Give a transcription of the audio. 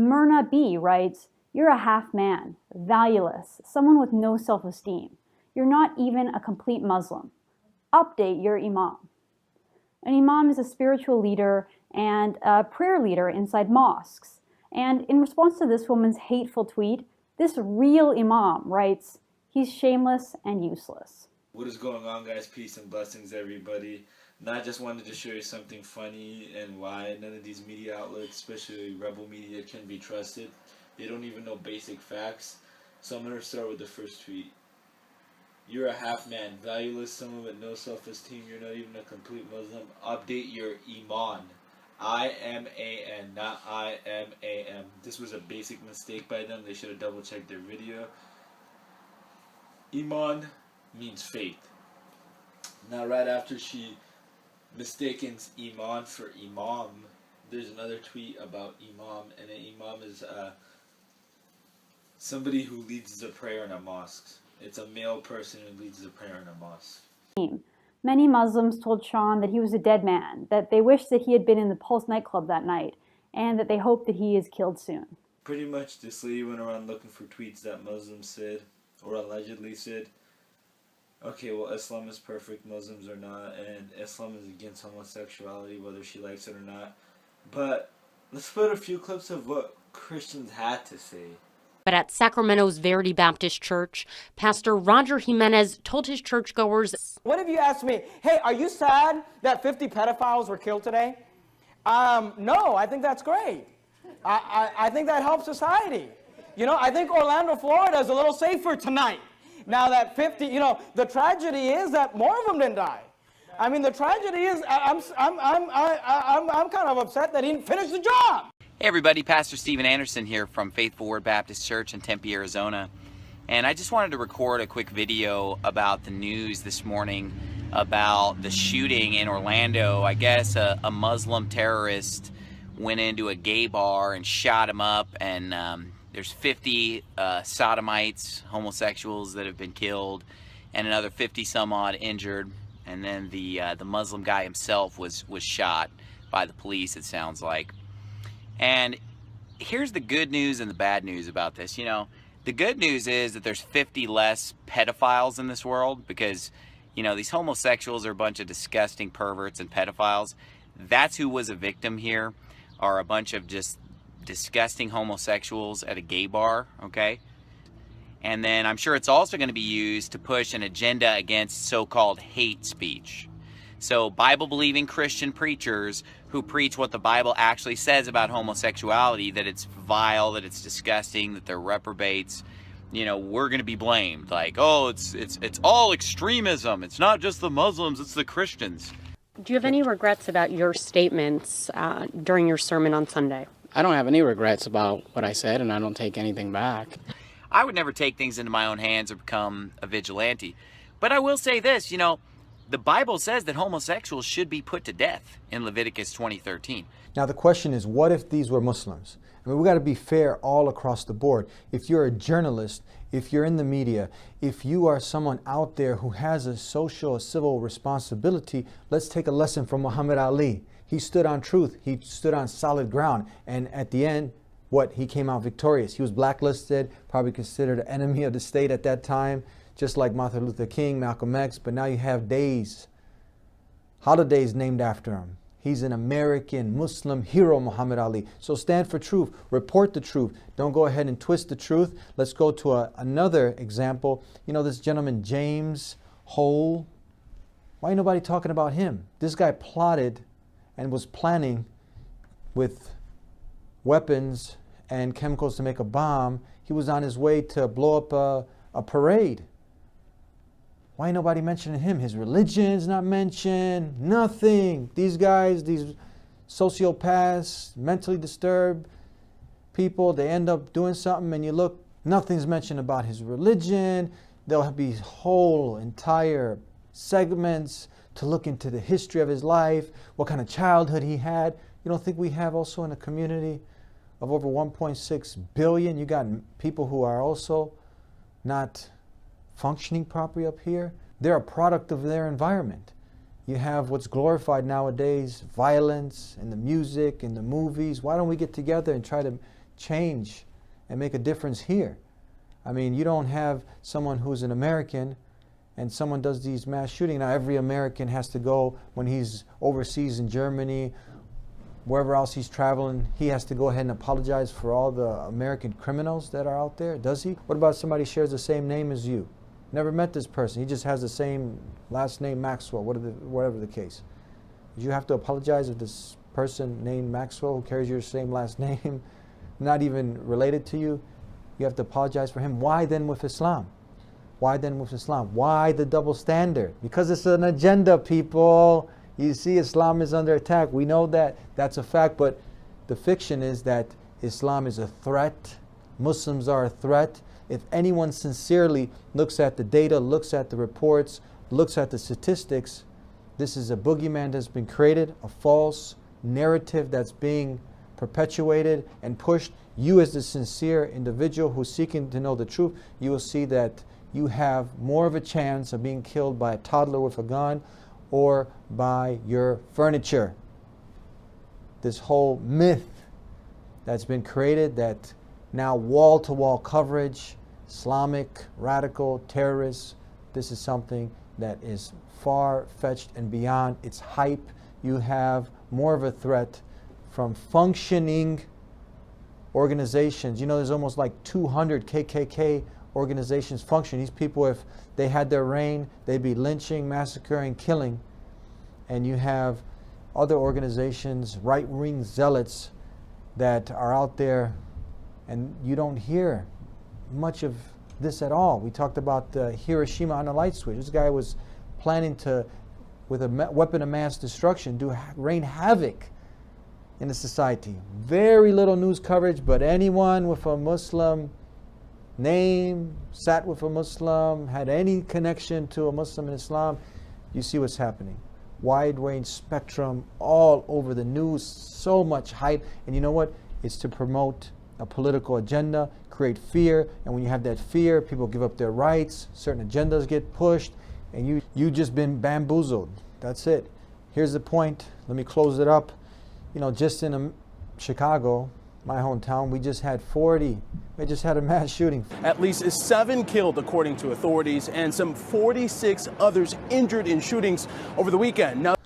Myrna B. writes, "You're a half man, valueless, someone with no self-esteem. You're not even a complete Muslim. Update your imam." An imam is a spiritual leader and a prayer leader inside mosques. And in response to this woman's hateful tweet, this real imam writes, "He's shameless and useless." What is going on, guys? Peace and blessings, everybody. Not just wanted to show you something funny and why none of these media outlets, especially rebel media, can be trusted. They don't even know basic facts. So I'm going to start with the first tweet. "You're a half man, valueless, someone with no self-esteem. You're not even a complete Muslim. Update your iman." I-M-A-N, not I-M-A-M. This was a basic mistake by them. They should have double-checked their video. Iman means faith. Now, right after she mistakens iman for imam, there's another tweet about imam, and an imam is somebody who leads the prayer in a mosque. It's a male person who leads the prayer in a mosque. Many Muslims told Sean that he was a dead man, that they wished that he had been in the Pulse nightclub that night, and that they hope that he is killed soon. Pretty much this lady went around looking for tweets that Muslims said, or allegedly said, okay, well, Islam is perfect, Muslims are not, and Islam is against homosexuality, whether she likes it or not. But let's put a few clips of what Christians had to say. But at Sacramento's Verity Baptist Church, Pastor Roger Jimenez told his churchgoers, "What if you asked me, hey, are you sad that 50 pedophiles were killed today? No, I think that's great. I think that helps society. You know, I think Orlando, Florida is a little safer tonight. Now that 50, you know, the tragedy is that more of them didn't die. I mean, the tragedy is I'm kind of upset that he didn't finish the job." Hey everybody, Pastor Steven Anderson here from Faithful Word Baptist Church in Tempe, Arizona. And I just wanted to record a quick video about the news this morning about the shooting in Orlando. I guess a Muslim terrorist went into a gay bar and shot him up, and there's 50 sodomites, homosexuals that have been killed, and another 50 some odd injured. And then the Muslim guy himself was shot by the police, it sounds like. And here's the good news and the bad news about this. You know, the good news is that there's 50 less pedophiles in this world because, you know, these homosexuals are a bunch of disgusting perverts and pedophiles. That's who was a victim here, are a bunch of just disgusting homosexuals at a gay bar, okay? And then I'm sure it's also going to be used to push an agenda against so-called hate speech. So Bible-believing Christian preachers who preach what the Bible actually says about homosexuality, that it's vile, that it's disgusting, that they're reprobates, you know, we're going to be blamed. Like, oh, it's all extremism. It's not just the Muslims, it's the Christians. do you have any regrets about your statements during your sermon on Sunday? I don't have any regrets about what I said, and I don't take anything back. I would never take things into my own hands or become a vigilante. But I will say this, you know, the Bible says that homosexuals should be put to death in Leviticus 20:13. Now the question is, what if these were Muslims? I mean, we got to be fair all across the board. If you're a journalist, if you're in the media, if you are someone out there who has a social or civil responsibility, let's take a lesson from Muhammad Ali. He stood on truth. He stood on solid ground. And at the end, he came out victorious. He was blacklisted, probably considered an enemy of the state at that time, just like Martin Luther King, Malcolm X. But now you have days, holidays named after him. He's an American Muslim hero, Muhammad Ali. So stand for truth. Report the truth. Don't go ahead and twist the truth. Let's go to another example. You know, this gentleman, James Hole. Why ain't nobody talking about him? This guy plotted and was planning with weapons and chemicals to make a bomb. He was on his way to blow up a parade. Why ain't nobody mentioning him? His religion's not mentioned, nothing. These guys, these sociopaths, mentally disturbed people, they end up doing something and you look, nothing's mentioned about his religion. There'll be whole entire segments to look into the history of his life, what kind of childhood he had. You don't think we have also in a community of over 1.6 billion, you got people who are also not functioning properly up here? They're a product of their environment. You have what's glorified nowadays, violence in the music, in the movies. Why don't we get together and try to change and make a difference here. I mean, you don't have someone who's an American and someone does these mass shootings. Now every American has to go, when he's overseas in Germany, wherever else he's traveling, he has to go ahead and apologize for all the American criminals that are out there, does he? What about somebody shares the same name as you? Never met this person, he just has the same last name, Maxwell, whatever the case. Did you have to apologize if this person named Maxwell, who carries your same last name, not even related to you, you have to apologize for him? Why then with Islam? Why then with Islam? Why the double standard? Because it's an agenda, people. You see, Islam is under attack. We know that. That's a fact. But the fiction is that Islam is a threat. Muslims are a threat. If anyone sincerely looks at the data, looks at the reports, looks at the statistics, this is a boogeyman that's been created, a false narrative that's being perpetuated and pushed. You as the sincere individual who's seeking to know the truth, you will see that you have more of a chance of being killed by a toddler with a gun or by your furniture. This whole myth that's been created, that now wall-to-wall coverage, Islamic, radical, terrorists, this is something that is far-fetched and beyond its hype. You have more of a threat from functioning organizations. You know, there's almost like 200 KKK organizations function. These people, if they had their reign, they'd be lynching, massacring, killing. And you have other organizations, right-wing zealots, that are out there, and you don't hear much of this at all. We talked about Hiroshima on a light switch. This guy was planning to, with a weapon of mass destruction, rain havoc in the society. Very little news coverage, but anyone with a Muslim name, sat with a Muslim, had any connection to a Muslim in Islam, you see what's happening. Wide range spectrum all over the news, so much hype. And you know what? It's to promote a political agenda, create fear, and when you have that fear, people give up their rights, certain agendas get pushed, and you just been bamboozled. That's it. Here's the point. Let me close it up. You know, just in Chicago, my hometown, we just had a mass shooting. At least 7 killed, according to authorities, and some 46 others injured in shootings over the weekend. Now,